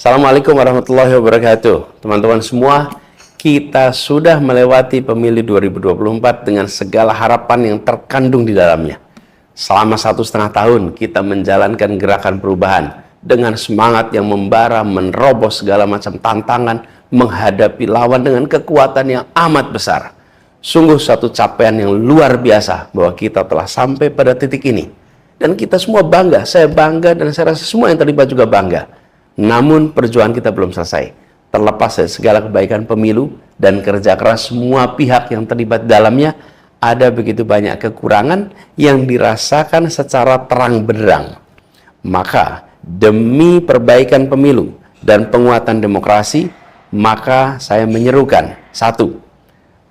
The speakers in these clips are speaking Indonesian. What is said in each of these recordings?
Assalamualaikum warahmatullahi wabarakatuh. Teman-teman semua, kita sudah melewati pemilu 2024 dengan segala harapan yang terkandung di dalamnya. Selama 1,5 tahun kita menjalankan gerakan perubahan dengan semangat yang membara, menerobos segala macam tantangan, menghadapi lawan dengan kekuatan yang amat besar. Sungguh suatu capaian yang luar biasa bahwa kita telah sampai pada titik ini. Dan kita semua bangga, saya bangga dan saya rasa semua yang terlibat juga bangga. Namun perjuangan kita belum selesai. Terlepas dari segala kebaikan pemilu dan kerja keras semua pihak yang terlibat dalamnya, ada begitu banyak kekurangan yang dirasakan secara terang benderang. Maka demi perbaikan pemilu dan penguatan demokrasi, maka saya menyerukan, 1.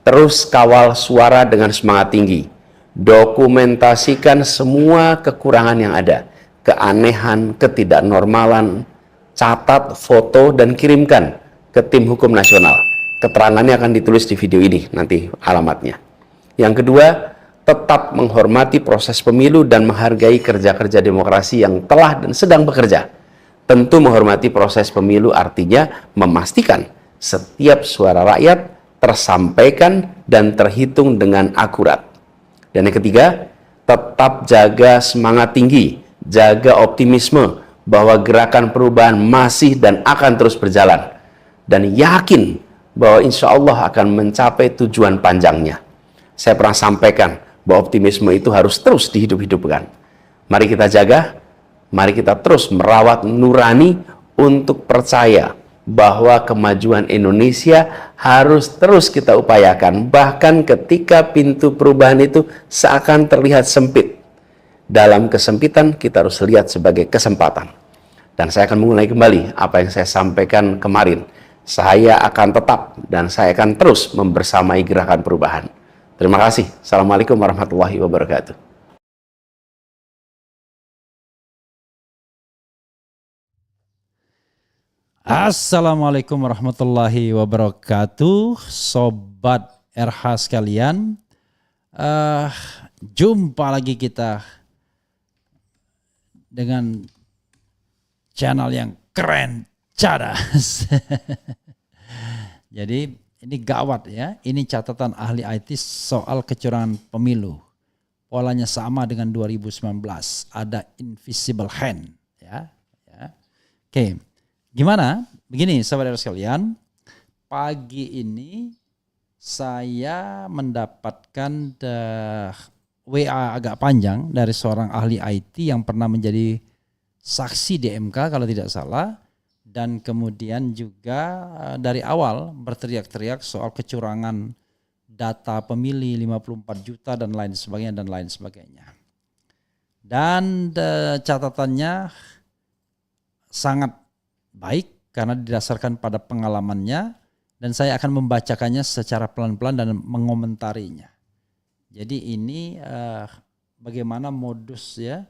Terus kawal suara dengan semangat tinggi. Dokumentasikan semua kekurangan yang ada, keanehan, ketidaknormalan, catat, foto, dan kirimkan ke tim hukum nasional. Keterangannya akan ditulis di video ini, nanti alamatnya. Yang kedua, tetap menghormati proses pemilu dan menghargai kerja-kerja demokrasi yang telah dan sedang bekerja. Tentu menghormati proses pemilu artinya memastikan setiap suara rakyat tersampaikan dan terhitung dengan akurat. Dan yang ketiga, tetap jaga semangat tinggi, jaga optimisme, bahwa gerakan perubahan masih dan akan terus berjalan, dan yakin bahwa insya Allah akan mencapai tujuan panjangnya. Saya pernah sampaikan bahwa optimisme itu harus terus dihidup-hidupkan. Mari kita jaga, mari kita terus merawat nurani untuk percaya bahwa kemajuan Indonesia harus terus kita upayakan, bahkan ketika pintu perubahan itu seakan terlihat sempit. Dalam kesempitan kita harus lihat sebagai kesempatan. Dan saya akan mengulangi kembali apa yang saya sampaikan kemarin. Saya akan tetap dan saya akan terus membersamai gerakan perubahan. Terima kasih. Assalamualaikum warahmatullahi wabarakatuh. Assalamualaikum warahmatullahi wabarakatuh, Sobat RH sekalian. Jumpa lagi kita dengan channel yang keren, cadas. Jadi ini gawat ya, ini catatan ahli IT soal kecurangan pemilu. Polanya sama dengan 2019, ada invisible hand. Ya. Oke, gimana? Begini saudara sekalian, pagi ini saya mendapatkan WA agak panjang dari seorang ahli IT yang pernah menjadi saksi di MK kalau tidak salah, dan kemudian juga dari awal berteriak-teriak soal kecurangan data pemilih 54 juta dan lain sebagainya. Dan catatannya sangat baik karena didasarkan pada pengalamannya, dan saya akan membacakannya secara pelan-pelan dan mengomentarinya. Jadi ini bagaimana modus ya.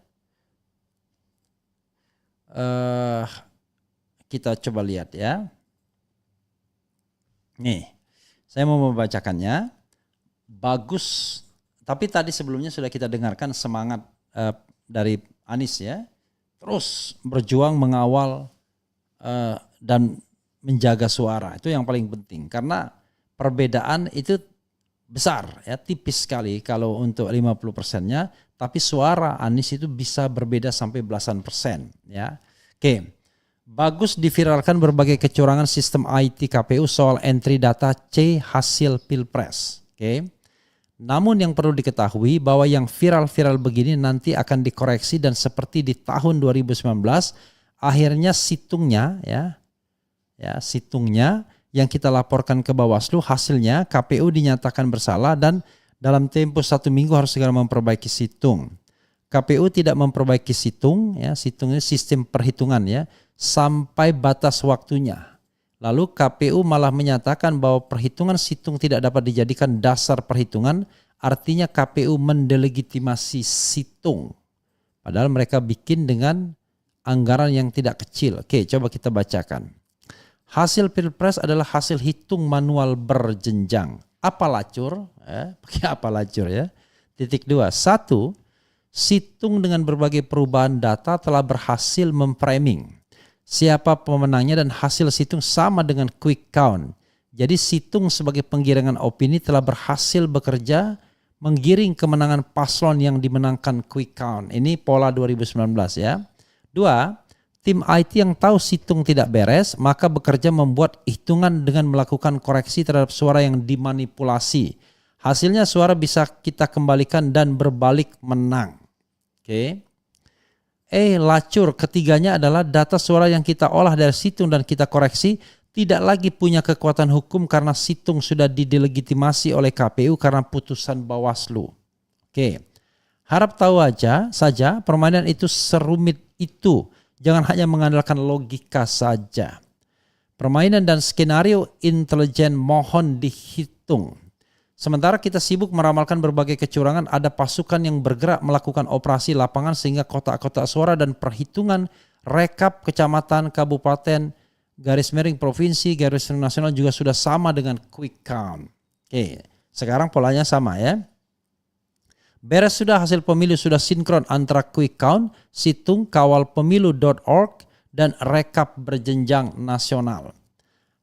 Kita coba lihat ya. Nih, saya mau membacakannya. Bagus, tapi tadi sebelumnya sudah kita dengarkan semangat dari Anies ya. Terus berjuang mengawal dan menjaga suara. Itu yang paling penting. Karena perbedaan itu besar ya, tipis sekali kalau untuk 50%-nya, tapi suara Anies itu bisa berbeda sampai belasan persen ya. Oke. Bagus diviralkan berbagai kecurangan sistem IT KPU soal entry data C hasil Pilpres. Oke. Namun yang perlu diketahui bahwa yang viral-viral begini nanti akan dikoreksi, dan seperti di tahun 2019 akhirnya situngnya yang kita laporkan ke Bawaslu, hasilnya KPU dinyatakan bersalah dan dalam tempo 1 minggu harus segera memperbaiki situng. KPU tidak memperbaiki situng, ya, situng ini sistem perhitungan ya, sampai batas waktunya. Lalu KPU malah menyatakan bahwa perhitungan situng tidak dapat dijadikan dasar perhitungan, artinya KPU mendelegitimasi situng. Padahal mereka bikin dengan anggaran yang tidak kecil. Oke, coba kita bacakan. Hasil Pilpres adalah hasil hitung manual berjenjang. Apa lacur? Pakai apa lacur ya? Titik 2. 1. Situng dengan berbagai perubahan data telah berhasil memframing siapa pemenangnya dan hasil situng sama dengan quick count. Jadi situng sebagai penggiringan opini telah berhasil bekerja menggiring kemenangan paslon yang dimenangkan quick count. Ini pola 2019 ya. 2, tim IT yang tahu situng tidak beres maka bekerja membuat hitungan dengan melakukan koreksi terhadap suara yang dimanipulasi. Hasilnya suara bisa kita kembalikan dan berbalik menang. Oke. Lacur ketiganya adalah data suara yang kita olah dari situng dan kita koreksi tidak lagi punya kekuatan hukum karena situng sudah didelegitimasi oleh KPU karena putusan Bawaslu. Oke. Harap tahu saja permainan itu serumit itu. Jangan hanya mengandalkan logika saja. Permainan dan skenario intelijen mohon dihitung. Sementara kita sibuk meramalkan berbagai kecurangan, ada pasukan yang bergerak melakukan operasi lapangan sehingga kotak-kotak suara dan perhitungan rekap kecamatan, kabupaten, garis miring provinsi, garis miring nasional juga sudah sama dengan quick count. Oke, sekarang polanya sama ya. Beres sudah hasil pemilu sudah sinkron antara quick count, situng, kawalpemilu.org, dan rekap berjenjang nasional.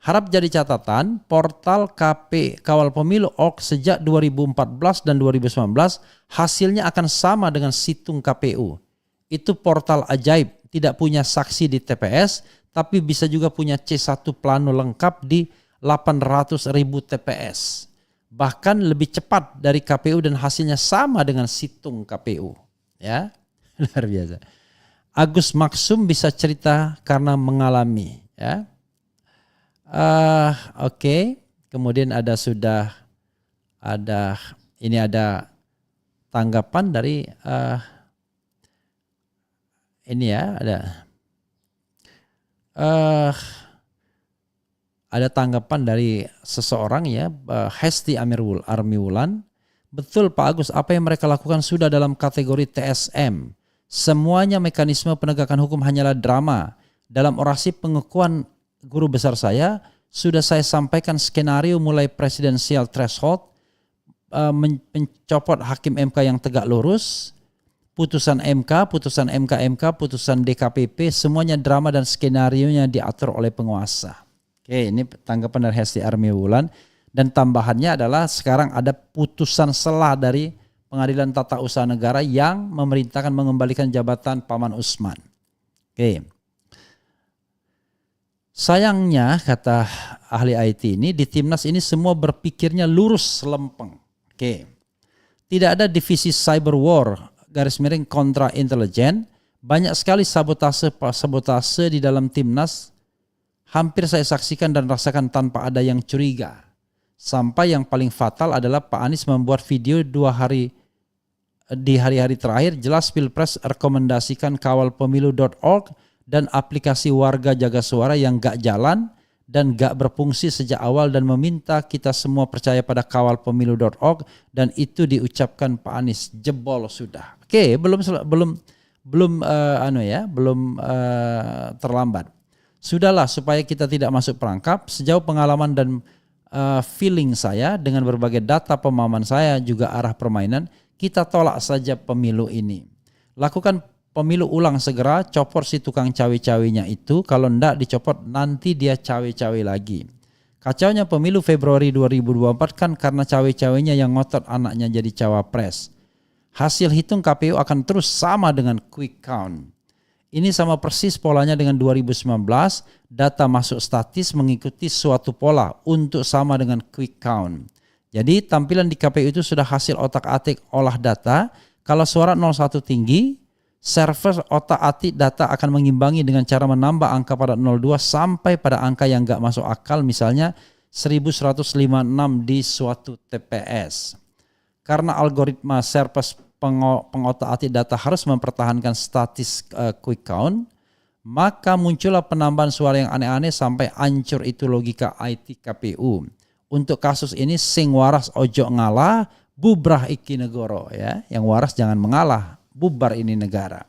Harap jadi catatan, portal KP Kawal Pemilu.org sejak 2014 dan 2019 hasilnya akan sama dengan situng KPU. Itu portal ajaib, tidak punya saksi di TPS, tapi bisa juga punya C1 plano lengkap di 800.000 TPS. Bahkan lebih cepat dari KPU dan hasilnya sama dengan situng KPU. Ya, luar biasa. Agus Maksum bisa cerita karena mengalami. Ya. Oke. Kemudian ada tanggapan dari ini ya ada tanggapan dari seseorang ya, Hesti Armiwulan. Betul Pak Agus, apa yang mereka lakukan sudah dalam kategori TSM. Semuanya mekanisme penegakan hukum hanyalah drama. Dalam orasi pengakuan guru besar saya, sudah saya sampaikan skenario mulai presidensial threshold, mencopot hakim MK yang tegak lurus, putusan MK, putusan MK, putusan DKPP, semuanya drama dan skenarionya diatur oleh penguasa. Oke, ini tanggapan dari Hesti Armiwulan. Dan tambahannya adalah sekarang ada putusan selah dari Pengadilan Tata Usaha Negara yang memerintahkan mengembalikan jabatan Paman Usman. Oke. Sayangnya kata ahli IT ini di Timnas ini semua berpikirnya lurus lempeng. Oke. Tidak ada divisi cyber war garis miring kontra intelijen. Banyak sekali sabotase di dalam Timnas. Hampir saya saksikan dan rasakan tanpa ada yang curiga. Sampai yang paling fatal adalah Pak Anies membuat video di hari-hari terakhir jelas Pilpres rekomendasikan kawalpemilu.org dan aplikasi warga jaga suara yang gak jalan dan gak berfungsi sejak awal dan meminta kita semua percaya pada kawalpemilu.org dan itu diucapkan Pak Anies. Jebol sudah. Oke, belum terlambat. Sudahlah supaya kita tidak masuk perangkap. Sejauh pengalaman dan feeling saya dengan berbagai data pemahaman saya juga arah permainan, kita tolak saja pemilu ini. Lakukan pemilu ulang segera, copot si tukang cawe-cawenya itu. Kalau enggak dicopot nanti dia cawe-cawe lagi. Kacaunya pemilu Februari 2024 kan karena cawe-cawenya yang ngotot anaknya jadi cawapres. Hasil hitung KPU akan terus sama dengan quick count. Ini sama persis polanya dengan 2019, data masuk statis mengikuti suatu pola untuk sama dengan quick count. Jadi tampilan di KPU itu sudah hasil otak-atik olah data. Kalau suara 01 tinggi, server otak-atik data akan mengimbangi dengan cara menambah angka pada 02 sampai pada angka yang gak masuk akal, misalnya 1156 di suatu TPS. Karena algoritma server pengotak-atik data harus mempertahankan statis quick count, maka muncullah penambahan suara yang aneh-aneh sampai hancur itu logika IT KPU. Untuk kasus ini sing waras ojo ngalah, bubrah iki negoro ya. Yang waras jangan mengalah, bubar ini negara.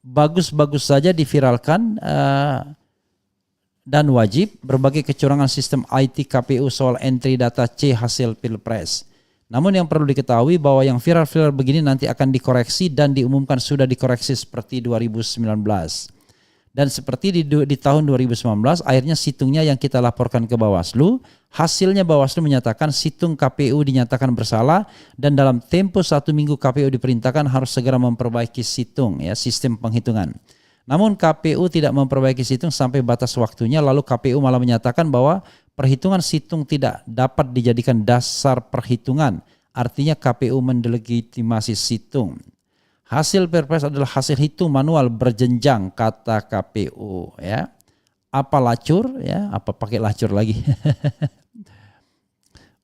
Bagus-bagus saja diviralkan dan wajib berbagai kecurangan sistem IT KPU soal entry data C hasil Pilpres. Namun yang perlu diketahui bahwa yang viral-viral begini nanti akan dikoreksi dan diumumkan sudah dikoreksi seperti 2019. Dan seperti di tahun 2019, akhirnya situngnya yang kita laporkan ke Bawaslu, hasilnya Bawaslu menyatakan situng KPU dinyatakan bersalah dan dalam tempo 1 minggu KPU diperintahkan harus segera memperbaiki situng, ya, sistem penghitungan. Namun KPU tidak memperbaiki situng sampai batas waktunya, lalu KPU malah menyatakan bahwa perhitungan situng tidak dapat dijadikan dasar perhitungan. Artinya KPU mendelegitimasi situng. Hasil Perpres adalah hasil hitung manual berjenjang, kata KPU, ya. Apa lacur, ya? Apa pakai lacur lagi?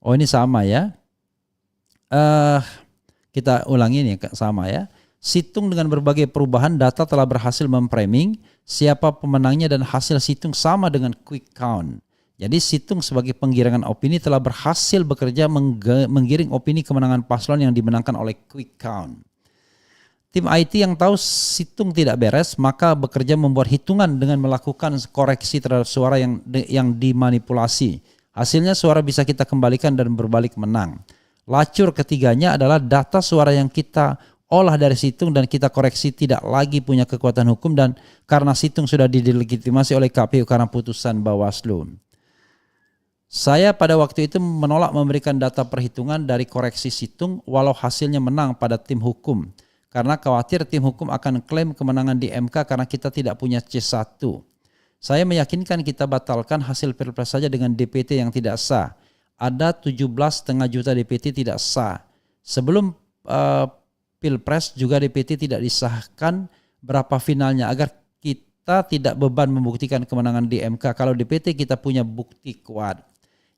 Oh, ini sama, ya. Kita ulangi nih, sama, ya. Situng dengan berbagai perubahan data telah berhasil memframing siapa pemenangnya dan hasil situng sama dengan quick count. Jadi situng sebagai penggiringan opini telah berhasil bekerja menggiring opini kemenangan paslon yang dimenangkan oleh quick count. Tim IT yang tahu situng tidak beres maka bekerja membuat hitungan dengan melakukan koreksi terhadap suara yang dimanipulasi. Hasilnya suara bisa kita kembalikan dan berbalik menang. Lacur ketiganya adalah data suara yang kita olah dari situng dan kita koreksi tidak lagi punya kekuatan hukum dan karena situng sudah didelegitimasi oleh KPU karena putusan Bawaslu. Saya pada waktu itu menolak memberikan data perhitungan dari koreksi situng walau hasilnya menang pada tim hukum. Karena khawatir tim hukum akan klaim kemenangan di MK karena kita tidak punya C1. Saya meyakinkan kita batalkan hasil Pilpres saja dengan DPT yang tidak sah. Ada 17,5 juta DPT tidak sah. Sebelum Pilpres juga DPT tidak disahkan berapa finalnya agar kita tidak beban membuktikan kemenangan di MK. Kalau DPT kita punya bukti kuat.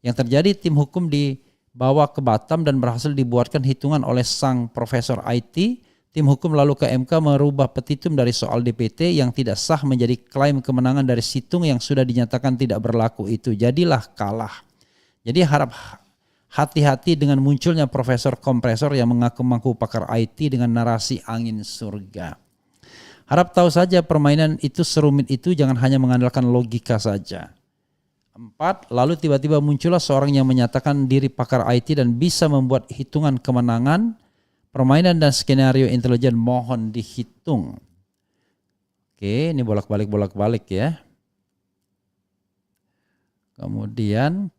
Yang terjadi tim hukum dibawa ke Batam dan berhasil dibuatkan hitungan oleh sang profesor IT. Tim hukum lalu ke MK merubah petitum dari soal DPT yang tidak sah menjadi klaim kemenangan dari situng yang sudah dinyatakan tidak berlaku itu. Jadilah kalah. Jadi harap hati-hati dengan munculnya profesor kompresor yang mengaku-ngaku pakar IT dengan narasi angin surga. Harap tahu saja permainan itu serumit itu, jangan hanya mengandalkan logika saja. 4. Lalu tiba-tiba muncullah seorang yang menyatakan diri pakar IT dan bisa membuat hitungan kemenangan. Permainan dan skenario intelijen mohon dihitung. Oke, ini bolak-balik ya. Kemudian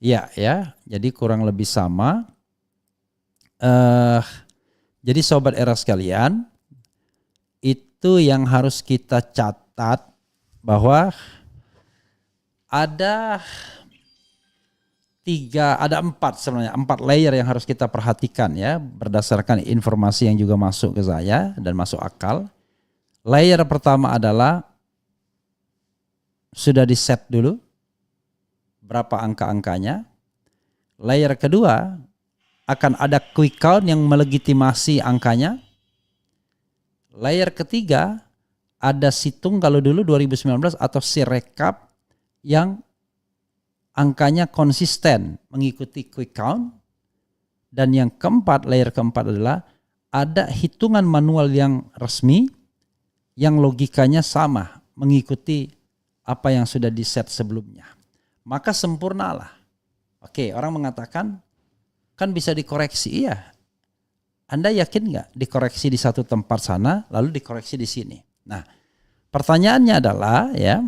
jadi kurang lebih sama. Jadi sobat era sekalian, itu yang harus kita catat bahwa ada 4 layer yang harus kita perhatikan ya, berdasarkan informasi yang juga masuk ke saya dan masuk akal. Layer pertama adalah sudah di set dulu berapa angka-angkanya. Layer kedua akan ada quick count yang melegitimasi angkanya. Layer ketiga ada situng kalau dulu 2019 atau Sirekap yang angkanya konsisten mengikuti quick count. Dan yang keempat, layer keempat adalah ada hitungan manual yang resmi yang logikanya sama mengikuti apa yang sudah di-set sebelumnya. Maka sempurnalah. Oke, orang mengatakan kan bisa dikoreksi. Iya. Anda yakin nggak dikoreksi di satu tempat sana lalu dikoreksi di sini? Nah, pertanyaannya adalah ya,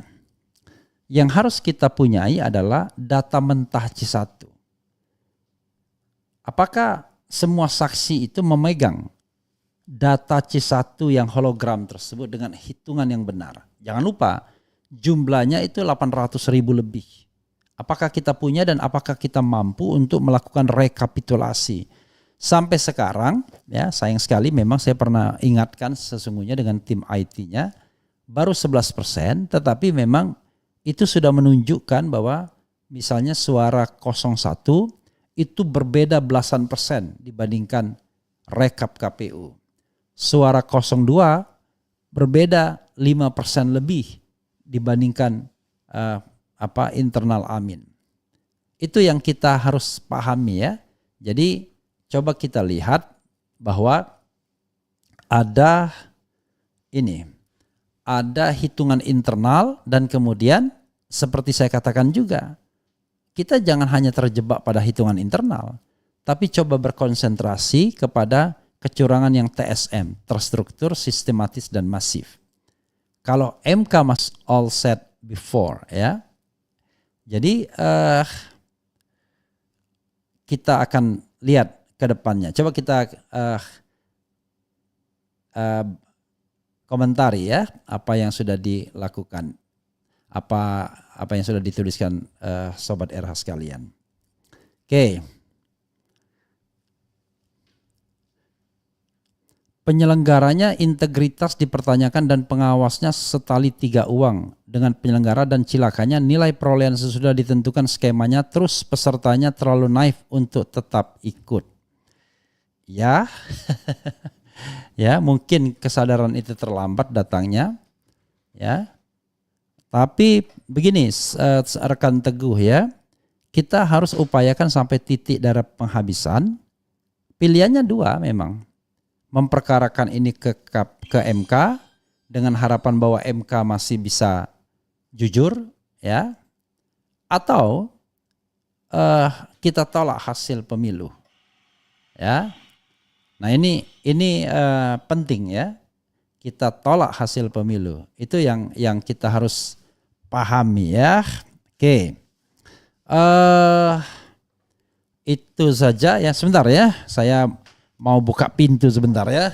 yang harus kita punyai adalah data mentah C1. Apakah semua saksi itu memegang data C1 yang hologram tersebut dengan hitungan yang benar? Jangan lupa jumlahnya itu 800.000 lebih. Apakah kita punya dan apakah kita mampu untuk melakukan rekapitulasi? Sampai sekarang ya, sayang sekali memang saya pernah ingatkan sesungguhnya dengan tim IT-nya baru 11%, tetapi memang itu sudah menunjukkan bahwa misalnya suara 01 itu berbeda belasan persen dibandingkan rekap KPU. Suara 02 berbeda 5% lebih dibandingkan internal Amin. Itu yang kita harus pahami ya. Jadi coba kita lihat bahwa ada hitungan internal dan kemudian seperti saya katakan juga, kita jangan hanya terjebak pada hitungan internal, tapi coba berkonsentrasi kepada kecurangan yang TSM, terstruktur, sistematis dan masif. Kalau MK mas all set before ya. Jadi kita akan lihat ke depannya. Coba kita komentari ya apa yang sudah dilakukan. Apa yang sudah dituliskan Sobat RH sekalian. Oke. Penyelenggaranya integritas dipertanyakan dan pengawasnya setali 3 uang. Dengan penyelenggara dan cilakanya nilai perolehan sesudah ditentukan skemanya, terus pesertanya terlalu naif untuk tetap ikut. Ya, ya mungkin kesadaran itu terlambat datangnya. Ya, tapi begini rekan Teguh ya, kita harus upayakan sampai titik darah penghabisan. Pilihannya 2 memang. Memperkarakan ini ke MK dengan harapan bahwa MK masih bisa jujur ya, atau kita tolak hasil pemilu ya. Nah ini penting ya, kita tolak hasil pemilu, itu yang kita harus pahami ya. Oke, itu saja ya. Sebentar ya, saya mau buka pintu sebentar ya.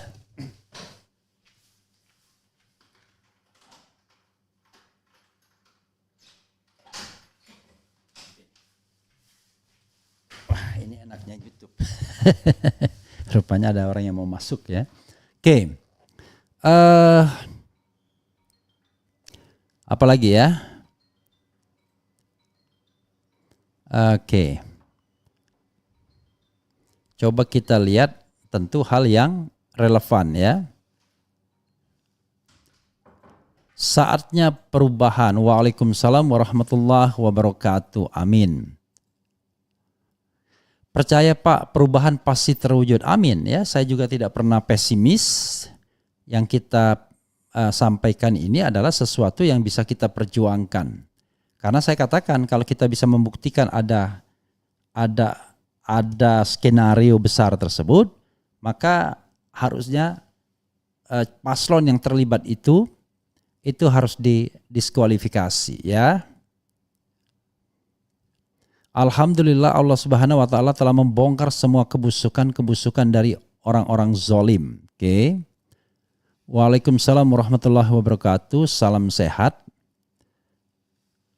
Wah, ini enaknya YouTube. Rupanya ada orang yang mau masuk ya. Oke. Apa lagi ya? Oke. Coba kita lihat tentu hal yang relevan ya. Saatnya perubahan. Waalaikumsalam warahmatullahi wabarakatuh. Amin. Percaya Pak, perubahan pasti terwujud. Amin ya. Saya juga tidak pernah pesimis. Yang kita sampaikan ini adalah sesuatu yang bisa kita perjuangkan. Karena saya katakan kalau kita bisa membuktikan ada skenario besar tersebut, maka harusnya paslon yang terlibat itu harus didiskualifikasi ya. Alhamdulillah Allah Subhanahu wa taala telah membongkar semua kebusukan dari orang-orang zalim. Oke. Waalaikumsalam warahmatullahi wabarakatuh. Salam sehat.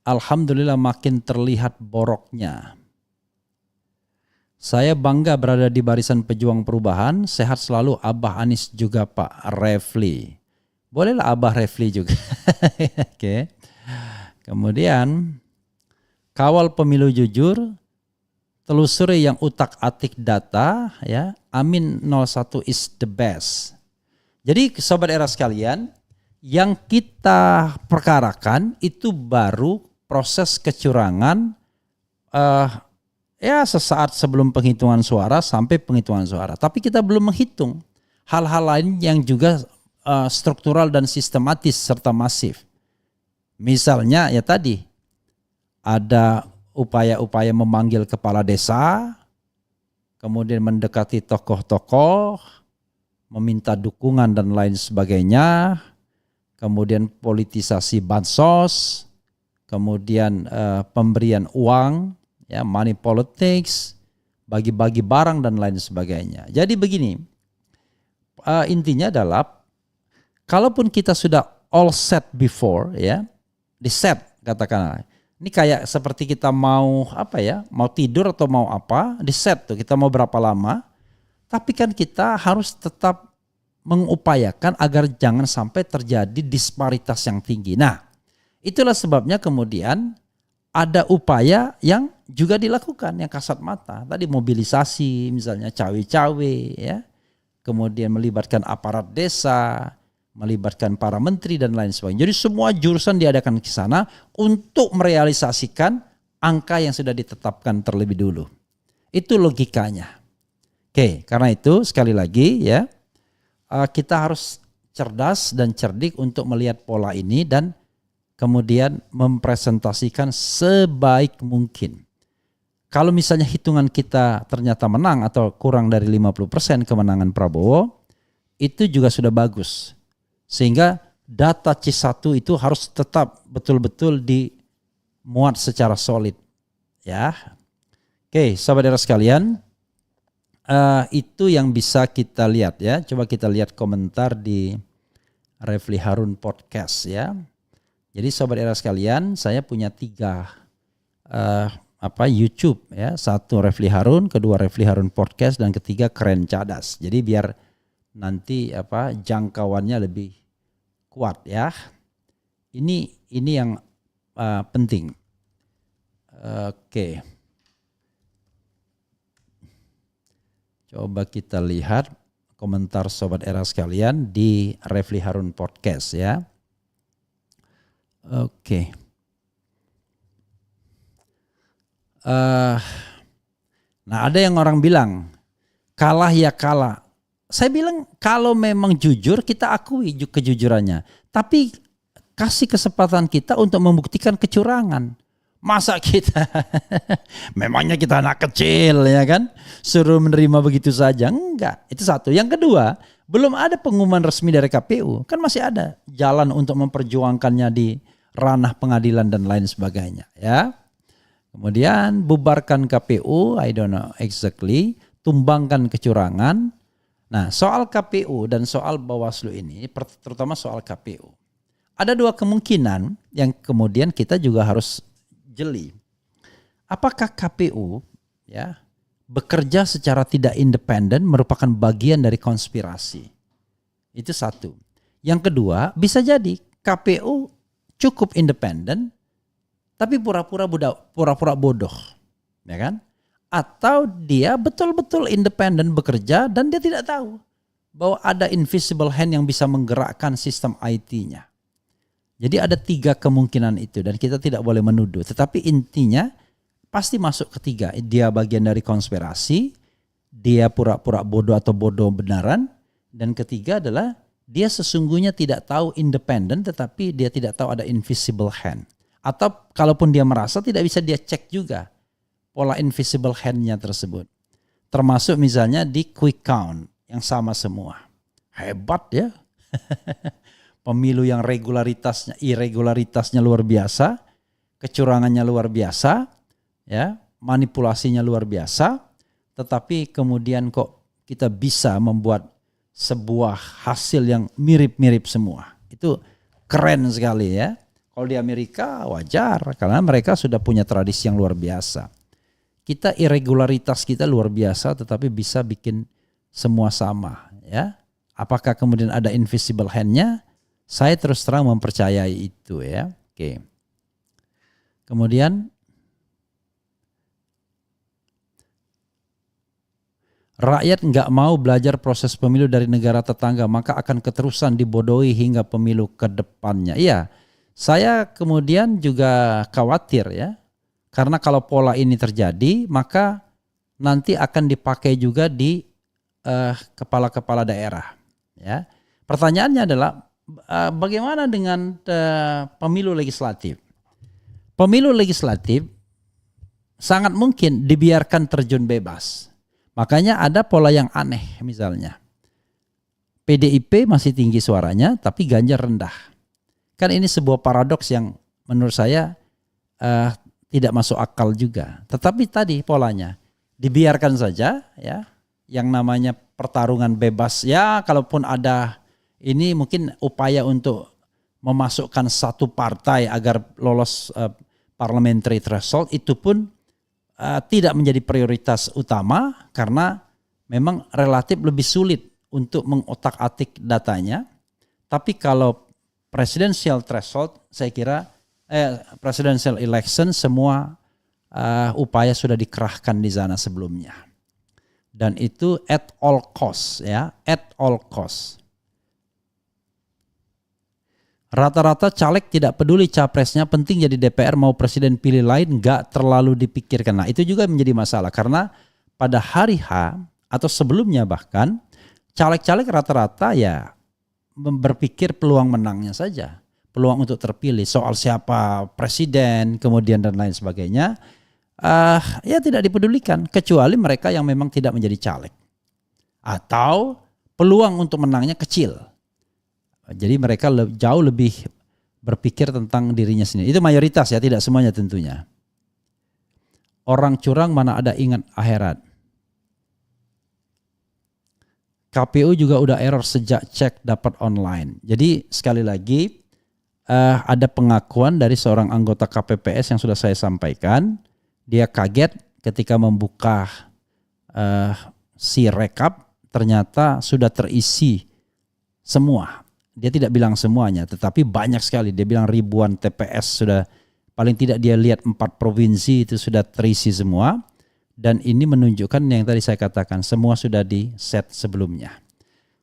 Alhamdulillah makin terlihat boroknya. Saya bangga berada di barisan pejuang perubahan. Sehat selalu Abah Anies juga Pak Refli. Bolehlah Abah Refli juga. Oke. Kemudian kawal pemilu jujur, telusuri yang utak-atik data ya. Amin 01 is the best. Jadi sobat era sekalian, yang kita perkarakan itu baru proses kecurangan ya sesaat sebelum penghitungan suara sampai penghitungan suara. Tapi kita belum menghitung hal-hal lain yang juga struktural dan sistematis serta masif. Misalnya ya tadi ada upaya-upaya memanggil kepala desa, kemudian mendekati tokoh-tokoh, meminta dukungan dan lain sebagainya, kemudian politisasi bansos, kemudian pemberian uang, ya money politics, bagi-bagi barang dan lain sebagainya. Jadi begini, intinya adalah kalaupun kita sudah all set before, ya, di set katakanlah. Ini kayak seperti kita mau apa ya, mau tidur atau mau apa, di set tuh kita mau berapa lama. Tapi kan kita harus tetap mengupayakan agar jangan sampai terjadi disparitas yang tinggi. Nah, itulah sebabnya kemudian ada upaya yang juga dilakukan yang kasat mata. Tadi mobilisasi misalnya cawe-cawe ya. Kemudian melibatkan aparat desa, melibatkan para menteri dan lain sebagainya. Jadi semua jurusan diadakan ke sana untuk merealisasikan angka yang sudah ditetapkan terlebih dulu. Itu logikanya. Oke, karena itu sekali lagi ya, kita harus cerdas dan cerdik untuk melihat pola ini dan kemudian mempresentasikan sebaik mungkin. kalau misalnya hitungan kita ternyata menang atau kurang dari 50% kemenangan Prabowo, itu juga sudah bagus. Sehingga data C1 itu harus tetap betul-betul dimuat secara solid. Ya, oke, sahabat era sekalian, itu yang bisa kita lihat ya. Coba kita lihat komentar di Refli Harun Podcast ya. Jadi sahabat era sekalian, saya punya 3 YouTube ya. 1 Refli Harun, kedua Refli Harun Podcast, dan ketiga Keren Cadas. Jadi biar nanti jangkauannya lebih kuat ya. Ini yang penting. Oke. Coba kita lihat komentar sobat era sekalian di Refli Harun Podcast ya. Oke. Nah, ada yang orang bilang kalah ya kalah. Saya bilang kalau memang jujur kita akui kejujurannya. Tapi kasih kesempatan kita untuk membuktikan kecurangan. Masa kita memangnya kita anak kecil ya kan, suruh menerima begitu saja? Enggak. Itu satu. Yang kedua, belum ada pengumuman resmi dari KPU. Kan masih ada jalan untuk memperjuangkannya di ranah pengadilan dan lain sebagainya ya. Kemudian bubarkan KPU, I don't know exactly, tumbangkan kecurangan. Nah, soal KPU dan soal Bawaslu ini, terutama soal KPU, ada 2 kemungkinan yang kemudian kita juga harus jeli. Apakah KPU ya bekerja secara tidak independen merupakan bagian dari konspirasi? Itu satu. Yang kedua, bisa jadi KPU cukup independen tapi pura-pura bodoh, ya kan? Atau dia betul-betul independen bekerja dan dia tidak tahu bahwa ada invisible hand yang bisa menggerakkan sistem IT-nya. Jadi ada 3 kemungkinan itu dan kita tidak boleh menuduh. Tetapi intinya pasti masuk ketiga. Dia bagian dari konspirasi, dia pura-pura bodoh atau bodoh benaran. Dan ketiga adalah dia sesungguhnya tidak tahu independen tetapi dia tidak tahu ada invisible hand. Atau kalaupun dia merasa tidak bisa dia cek juga pola invisible hand-nya tersebut. Termasuk misalnya di quick count yang sama semua. Hebat ya. Pemilu yang irregularitasnya luar biasa, kecurangannya luar biasa, ya, manipulasinya luar biasa, tetapi kemudian kok kita bisa membuat sebuah hasil yang mirip-mirip semua. Itu keren sekali ya. Kalau di Amerika wajar karena mereka sudah punya tradisi yang luar biasa. Kita irregularitas kita luar biasa tetapi bisa bikin semua sama ya. Apakah kemudian ada invisible hand-nya? Saya terus terang mempercayai itu ya. Oke. Kemudian rakyat nggak mau belajar proses pemilu dari negara tetangga maka akan keterusan dibodohi hingga pemilu ke depannya. Iya, saya kemudian juga khawatir ya. Karena kalau pola ini terjadi maka nanti akan dipakai juga di kepala-kepala daerah. Ya. Pertanyaannya adalah bagaimana dengan pemilu legislatif? Pemilu legislatif sangat mungkin dibiarkan terjun bebas. Makanya ada pola yang aneh misalnya. PDIP masih tinggi suaranya tapi Ganjar rendah. Kan ini sebuah paradoks yang menurut saya tidak masuk akal juga. Tetapi tadi polanya dibiarkan saja ya. Yang namanya pertarungan bebas ya, kalaupun ada ini mungkin upaya untuk memasukkan satu partai agar lolos parliamentary threshold itu pun tidak menjadi prioritas utama karena memang relatif lebih sulit untuk mengotak-atik datanya. Tapi kalau presidential threshold saya kira presidential election semua upaya sudah dikerahkan di sana sebelumnya. Dan itu at all cost ya, at all cost. Rata-rata caleg tidak peduli capresnya, penting jadi DPR mau presiden pilih lain gak terlalu dipikirkan. Nah itu juga menjadi masalah karena pada hari H atau sebelumnya bahkan caleg-caleg rata-rata ya berpikir peluang menangnya saja. Peluang untuk terpilih soal siapa presiden kemudian dan lain sebagainya. ya tidak dipedulikan kecuali mereka yang memang tidak menjadi caleg atau peluang untuk menangnya kecil. Jadi mereka jauh lebih berpikir tentang dirinya sendiri. Itu mayoritas ya, tidak semuanya tentunya. Orang curang mana ada ingat akhirat. KPU juga udah error sejak cek dapat online. Jadi sekali lagi ada pengakuan dari seorang anggota KPPS yang sudah saya sampaikan. Dia kaget ketika membuka si rekap, ternyata sudah terisi semua. Dia tidak bilang semuanya, tetapi banyak sekali. Dia bilang ribuan TPS sudah, paling tidak dia lihat 4 provinsi itu sudah terisi semua. Dan ini menunjukkan yang tadi saya katakan, semua sudah di set sebelumnya.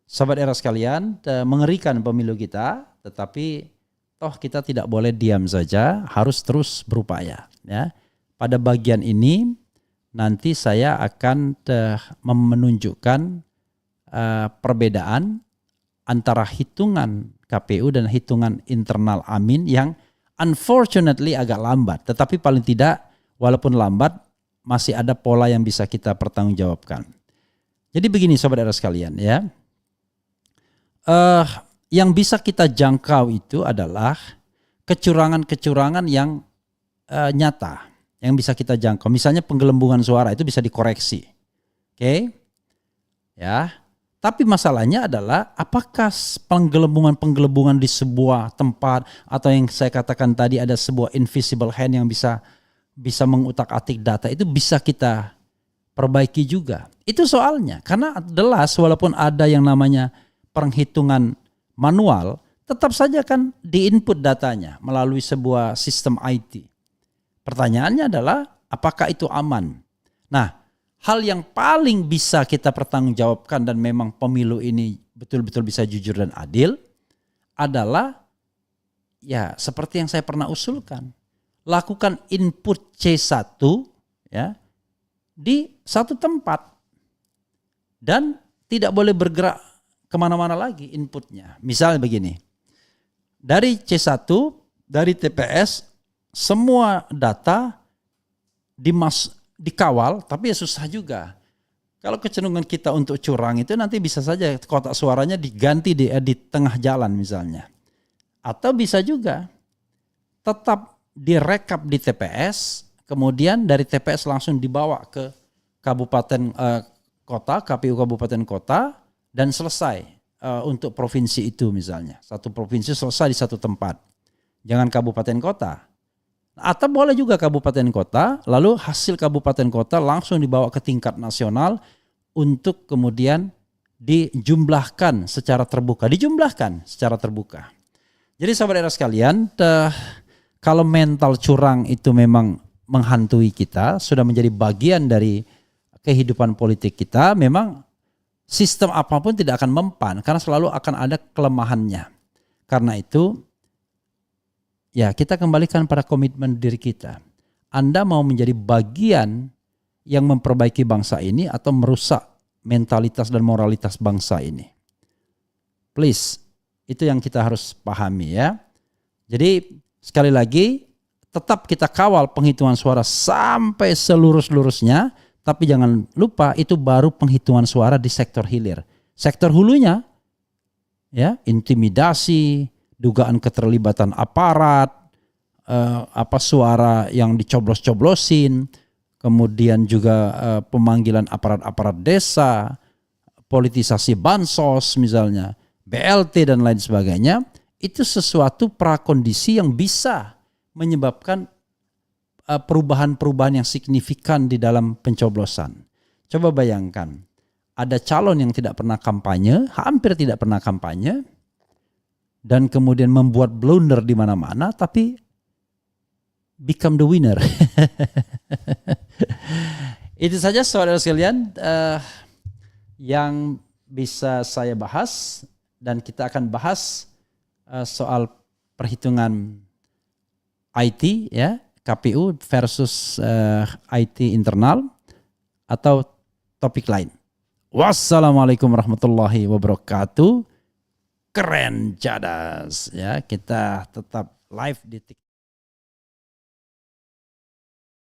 Sahabat era sekalian, mengerikan pemilu kita, tetapi toh kita tidak boleh diam saja, harus terus berupaya. Ya. Pada bagian ini nanti saya akan menunjukkan perbedaan antara hitungan KPU dan hitungan internal Amin yang unfortunately agak lambat. Tetapi paling tidak walaupun lambat masih ada pola yang bisa kita pertanggungjawabkan. Jadi begini sobat era sekalian ya. Yang bisa kita jangkau itu adalah kecurangan-kecurangan yang nyata. Yang bisa kita jangkau. Misalnya penggelembungan suara itu bisa dikoreksi. Oke. Ya. Tapi masalahnya adalah apakah penggelembungan di sebuah tempat atau yang saya katakan tadi ada sebuah invisible hand yang bisa mengutak-atik data itu bisa kita perbaiki juga. Itu soalnya karena jelas walaupun ada yang namanya penghitungan manual tetap saja kan di-input datanya melalui sebuah sistem IT. Pertanyaannya adalah apakah itu aman? Nah, hal yang paling bisa kita pertanggungjawabkan dan memang pemilu ini betul-betul bisa jujur dan adil adalah ya seperti yang saya pernah usulkan. Lakukan input C1 ya di satu tempat dan tidak boleh bergerak kemana-mana lagi inputnya. Misalnya begini, dari C1, dari TPS semua data dikawal, tapi ya susah juga. Kalau kecenderungan kita untuk curang itu nanti bisa saja kotak suaranya diganti di tengah jalan misalnya. Atau bisa juga tetap direkap di TPS, kemudian dari TPS langsung dibawa ke kabupaten kota, KPU kabupaten kota, dan selesai untuk provinsi itu misalnya. Satu provinsi selesai di satu tempat. Jangan kabupaten kota. Atau boleh juga kabupaten kota, lalu hasil kabupaten kota langsung dibawa ke tingkat nasional untuk kemudian dijumlahkan secara terbuka. Jadi sahabat era sekalian, kalau mental curang itu memang menghantui kita, sudah menjadi bagian dari kehidupan politik kita, memang sistem apapun tidak akan mempan karena selalu akan ada kelemahannya. Karena itu, ya, kita kembalikan pada komitmen diri kita. Anda mau menjadi bagian yang memperbaiki bangsa ini atau merusak mentalitas dan moralitas bangsa ini? Please, itu yang kita harus pahami ya. Jadi sekali lagi, tetap kita kawal penghitungan suara sampai selurus-lurusnya, tapi jangan lupa itu baru penghitungan suara di sektor hilir. Sektor hulunya, ya, intimidasi, dugaan keterlibatan aparat, suara yang dicoblos-coblosin, kemudian juga pemanggilan aparat-aparat desa, politisasi bansos misalnya, BLT dan lain sebagainya, itu sesuatu prakondisi yang bisa menyebabkan perubahan-perubahan yang signifikan di dalam pencoblosan. Coba bayangkan, ada calon yang tidak pernah kampanye, hampir tidak pernah kampanye, dan kemudian membuat blunder di mana-mana, tapi become the winner. Itu saja saudara sekalian yang bisa saya bahas, dan kita akan bahas soal perhitungan IT ya, KPU versus IT internal atau topik lain. Wassalamualaikum warahmatullahi wabarakatuh. Keren cadas ya, kita tetap live di TikTok.